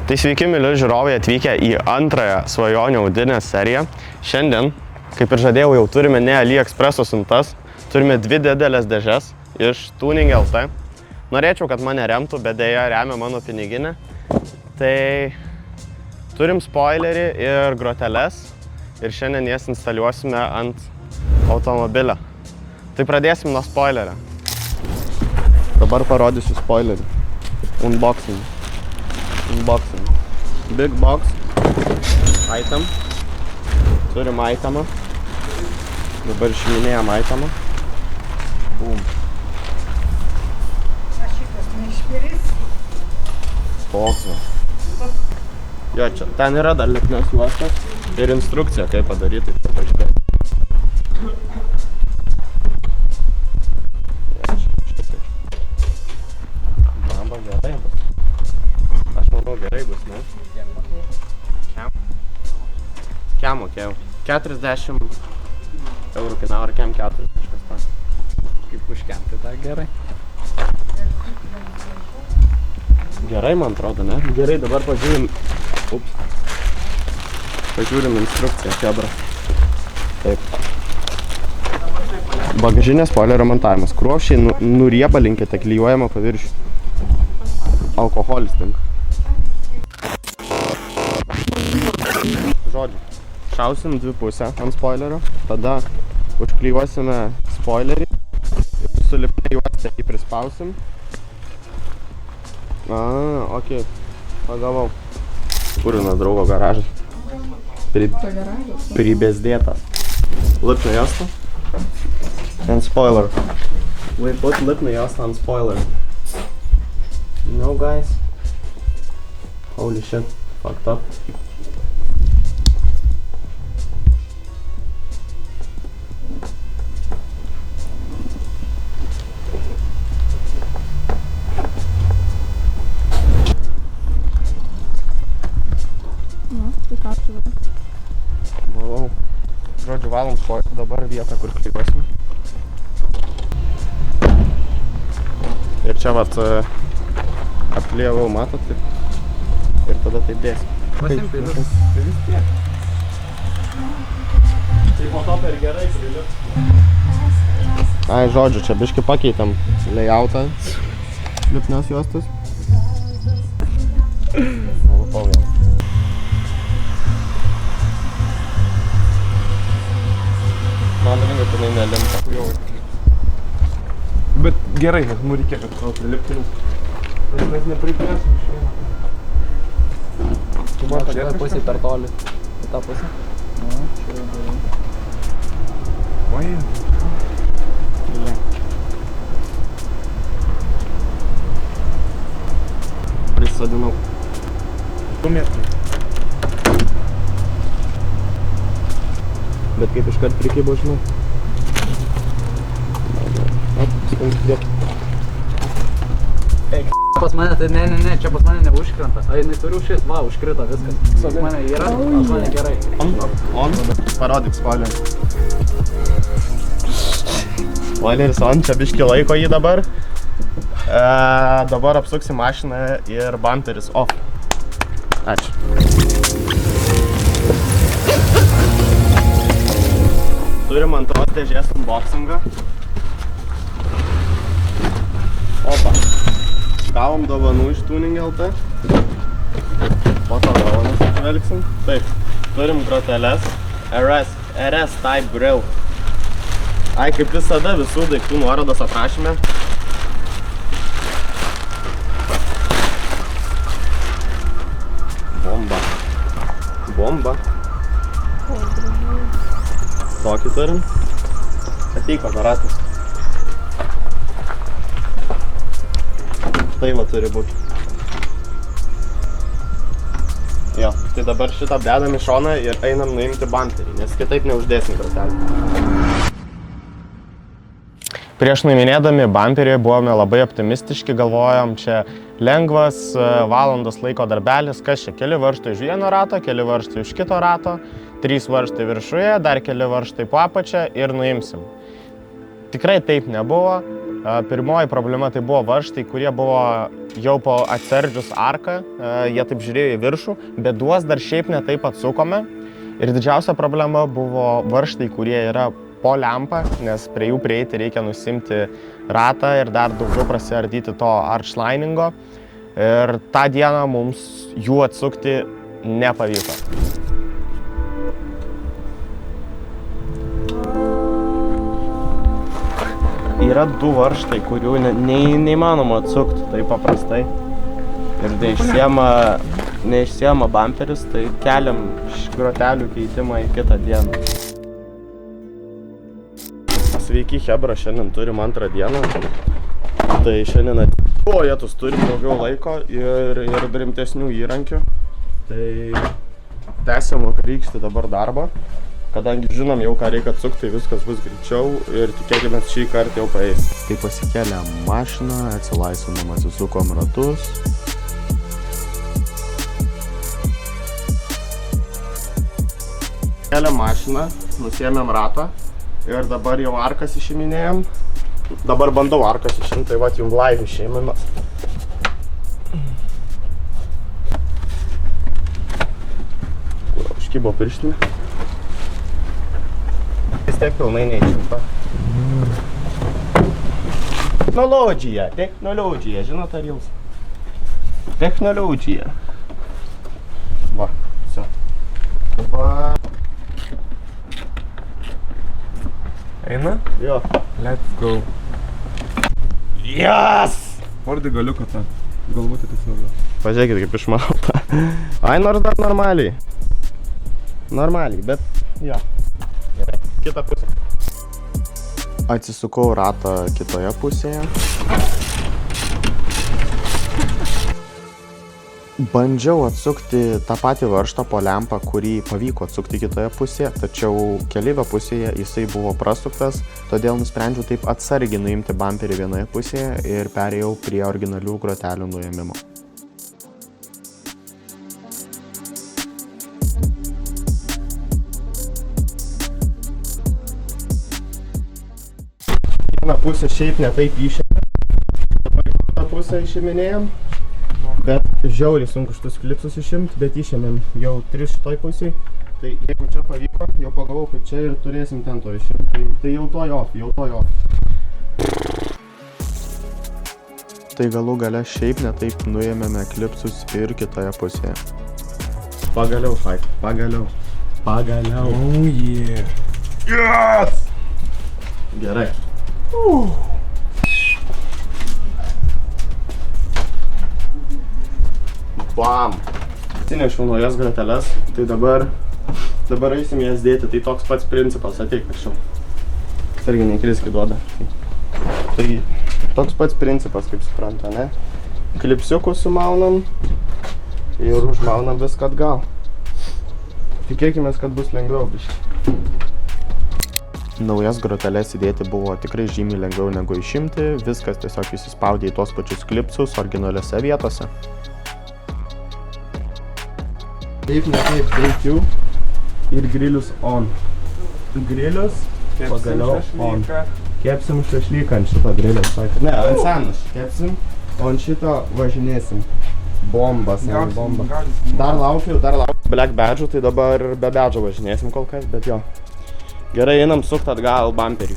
Tai sveiki, mili žiūrovai, atvykę į antrąją svajonių audinės seriją. Šiandien, kaip ir žadėjau, jau turime ne AliExpresso siuntas, turime dvi didelės dėžes iš Tuning LT. Norėčiau, kad mane remtų, bet dėja remia mano piniginė. Tai turim spoilerį ir groteles ir šiandien jas instaliuosime ant automobilio. Tai pradėsim nuo spoilerio. Dabar parodysiu spoilerį. Unboxing. Big box. Item. Turim itemą. Dabar išiminėjam itemą. Boom. A šitas neišpiris? Toks va. Jo, čia. Ten yra dar lipnios juostos ir instrukcija, kaip padaryti. Tai pažiūrėk. Bamba, gerai bus. Aš manau, gerai bus, ne? Kiam mokėjau? 40 eurų kainavo, ar kiam 4 kažkas tą. Kaip užkemti tą gerai. Gerai, man atrodo, ne? Gerai, dabar pažiūrim. Pažiūrim instrukciją, kebra. Taip. Bagažinės spoilerio montavimas. Kruopščiai nuriebalinkite klijuojamą paviršių. Alkoholis tinka. Žodžiu. Šausim dvi pusę ant spoilerio, tada užklijuosime spoilerį ir su lipnia juosta jį prispausim. Okei, pagavau. Purinas draugo garažas. Pribezdėtas. Lipnia juosta and spoiler. We put lipnia juosta ant spoiler. No guys. Holy shit, fucked up. Valau. Žodžiu, valom dabar vietą, kur klijuosim. Ir čia vat apklijavau, matot, ir tada taip dėsim. Pasimpilius. Tai vis tiek. Tai po to per gerai prilips. Ai, žodžiu, čia biškį pakeitėm layoutą lipnios juostos. Nalupau vėl. Man atrodo, kad jinai nelimpa. Bet gerai, nes mums reikia, kad tau priliptiniu. Bet mes nepripėsim šieną. Tu man padėt pusė per toli. Į tą pusę. Na, čia jau gerai. Oi. Prisodinau. 2 metrai. Bet kaip iškart prikibo, žinau. Pas mane tai ne, čia pas mane neužkrenta. A, jinai turi šis, va, užkrito viskas. Pas mane yra, pas mane gerai. On? Parodyk spoilerį. Spoileris on, čia biški laiko jį dabar. Dabar apsuksim mašiną ir bumperis off. Ačiū. Turim antros dėžės unboxingą. Opa. Gavom dovanų iš Tuning LT. Po to dovanas atvelgsim. Taip. Turim groteles. RS Type Grill. Ai, kaip visada visų daiktų nuorodos aprašyme. Bomba. Tokį turim. Ateik aparatas. Tai va turi būti. Jo, tai dabar šitą dedam į šoną ir einam nuimti bumperį, nes kitaip neuždėsim grotelį. Prieš nuiminėdami bumperį buvome labai optimistiški, galvojom, čia lengvas valandos laiko darbelis, kas čia, keli varžtai iš vieno rato, keli varžtai iš kito rato, 3 varžtai viršuje, dar keli varžtai po apačią ir nuimsim. Tikrai taip nebuvo. Pirmoji problema tai buvo varžtai, kurie buvo jau po atsardžius arką, jie taip žiūrėjo į viršų, bet duos dar šiaip ne taip atsukome. Ir didžiausia problema buvo varžtai, kurie yra po lempą, nes prie jų prieiti reikia nusimti ratą ir dar daugiau prasiardyti to archliningo. Ir tą dieną mums jų atsukti nepavyko. Yra du varžtai, kurių neįmanoma atsukti taip paprastai. Ir neišsiema bamperis, tai keliam grotelių keitimą į kitą dieną. Sveiki, chebra, šiandien turim antrą dieną. Tai šiandien jetus turim daugiau laiko ir rimtesnių įrankių. Tai tęsiam vakarykštį dabar darbą. Kadangi žinom jau, ką reikia atsukti, tai viskas bus greičiau ir tikėkimės šį kartą jau paeis. Tai pasikeliam mašiną, atsilaisvinam, atsisukom ratus. Keliam mašiną, nusiėmėm ratą ir dabar jau arkas išiminėjom. Dabar bandau arkas išimti, tai vat jum live išėmimas. Užkibo pirštinė. Vis tiek pilnai neišimta. Technologija, žinot ar jūs? Technologija. Va, viso. Dabar... Eina? Jo. Let's go. Yes! Fordai galiuką tą. Galvutį tiesiog. Pažiūrėkit, kaip išmalta. Ai, nors dar normaliai. Normaliai, bet jo. Gerai. Kita pusė. Atsisukau ratą kitoje pusėje. Bandžiau atsukti tą patį varžtą po lempą, kurį pavyko atsukti kitoje pusėje, tačiau keleivio pusėje jisai buvo prasuktas, todėl nusprendžiau taip atsargiai nuimti bamperį vienoje pusėje ir perėjau prie originalių grotelių nuėmimo. Vieną pusę šiaip ne taip išėmėm, dabar kitą pusę išiminėjom, bet žiauriai sunku šitus klipsus išimti, bet išėmėm jau 3 šitoj pusėj, tai jeigu čia pavyko, jau pagavau, kad čia ir turėsim ten to išimti, tai jau to off. Tai galų gale šiaip ne taip nuėmėme klipsus ir kitoje pusėje. Pagaliau, Haik, pagaliau. Oh yeah. Yes! Gerai. Bam! Atsinešiau naujas groteles, tai dabar eisim jas dėti, tai toks pats principas, ateik kažkaip. Irgi nekriski duoda. Tai toks pats principas, kaip supranta, ne? Klipsiukus sumaunam ir užmaunam viską atgal. Tikėkimės, kad bus lengviau biškį. Naujas groteles įdėti buvo tikrai žymiai lengviau negu išimti, viskas tiesiog įsispaudė į tos pačius klipsus originaliose vietose. Taip, ne taip, veikiu ir grilius on. Grilius, pagaliau on. Kepsim šašlyką ant šito griliaus. Ne, ant senos kepsim, o ant šito važinėsim. Bombas, ne bomba. Dar laukiu black badge'ų, tai dabar be badge'ų važinėsim kol kas, bet jo. Gerai, einam sukt atgal bamperį.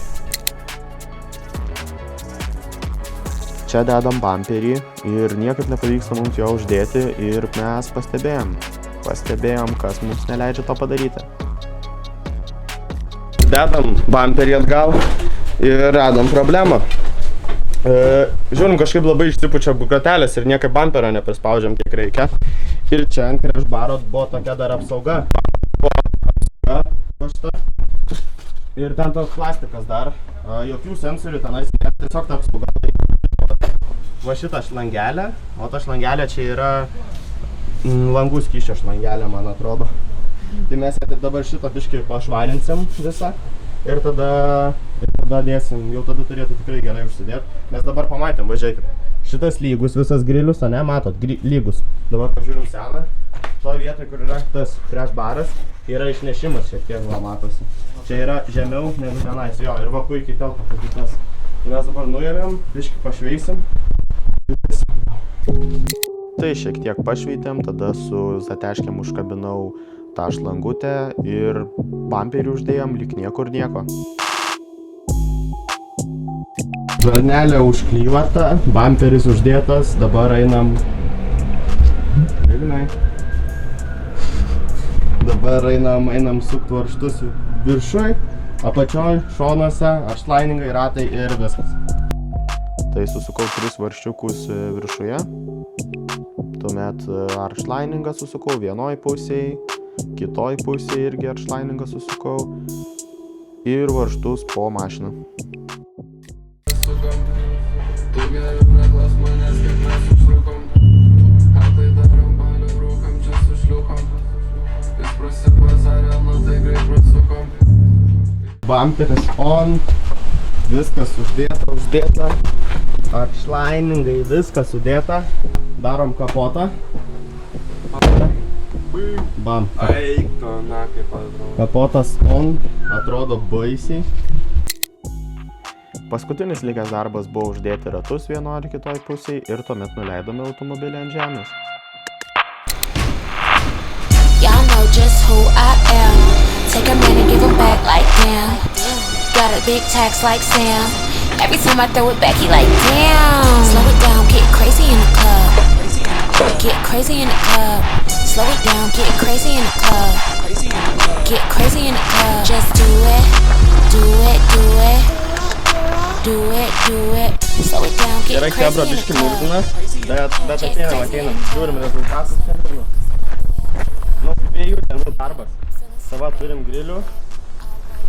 Čia dedam bamperį ir niekaip nepavyksta mums jo uždėti ir mes pastebėjom, kas mums neleidžia to padaryti. Dedam bamperį atgal ir radom problemą. Žiūrim, kažkaip labai išsipučia grotelės ir niekaip bamperio neprispaudžiam, kiek reikia. Ir čia ant prieš baro buvo tokia dar apsauga. Ir ten toks plastikas dar, jokių sensorių tenais, tiesiog ta apsauga. Va šitą šlangelę, o ta šlangelė čia yra langų skysčio šlangelė, man atrodo. Tai mes dabar šitą biškį pašvarinsim visą ir tada dėsim, jau tada turėtų tikrai gerai užsidėti. Mes dabar pamatėm, važiuokit. Šitas lygus visas grilius, ne, matot, lygus. Dabar pažiūrim seną. Toje vietoje, kur yra tas prieš baras, yra išnešimas šiek tiek, va, matosi. Čia yra žemiau negu tenais, jo, ir va puikiai telpa, kad tas Mes dabar nuėmėm, biškį pašveisim. Tai šiek tiek pašveitėm, tada su zateškėm užkabinau tą šlangutę ir bamperį uždėjom lyg niekur nieko. Žarnelė užklijuota, bamperis uždėtas, dabar einam... Dabar einam sukt varžtus viršui, apačioj, šonuose, aršlainingai, ratai ir viskas. Tai susukau 3 varžčiukus viršuje. Tuomet aršlainingą susukau vienoj pusėj, kitoj pusėj irgi aršlainingą susukau ir varžtus po mašiną. Bamperis on, viskas uždėta, aršlainingai, viskas sudėta. Darom kapotą. Bam. Eik tu, na, kaip atrodo. Kapotas on, atrodo baisiai. Paskutinis likęs darbas buvo uždėti ratus vieno ar kitoj pusėj ir tuomet nuleidome automobilį ant žemės. Y'all know just who I am. Take a minute, give him back like damn. Got a big tax like Sam. Every time I throw it back, he like damn. Slow it down, get crazy in the club. Get crazy in the club. Slow it down, get crazy in the club. Get crazy in the club. Just do it, do it, do it. Do it, do it. Slow it down, get Gerai, crazy kebra in the biškį club. murzinas, bet ateinam. Žiūrim rezultatus šiandien. Nu, 2 dienų darbas. Sava turim grilių.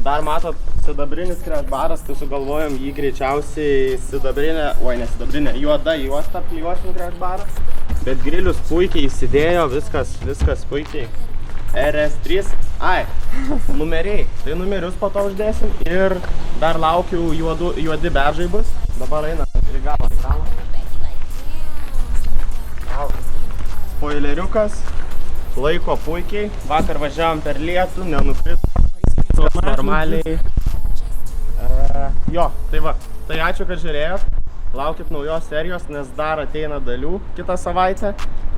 Dar matot, sidabrinis crash baras, tai sugalvojom jį greičiausiai sidabrinę, ne sidabrinę, juoda juosta klijuosim crash barą. Bet grilius puikiai įsidėjo, viskas puikiai. RS3, numeriai. Tai numerius po to uždėsim ir dar laukiu juodi beržai bus. Dabar eina į galą. Spoileriukas, laiko puikiai. Vakar važiavom per lietų, nenukrito. Normaliai. Jo, tai va. Tai ačiū, kad žiūrėjot. Laukit naujos serijos, nes dar ateina dalių kitą savaitę.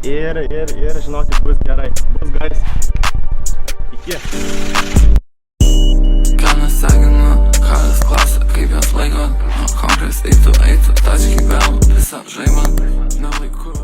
Ir žinokit, bus gerai. Bus garsiai. Iki. Ką nesagina, ką jis klausia, kaip jos laiko. Nuo kongres eitų, tački vėl visą žaimą. Nelaiku.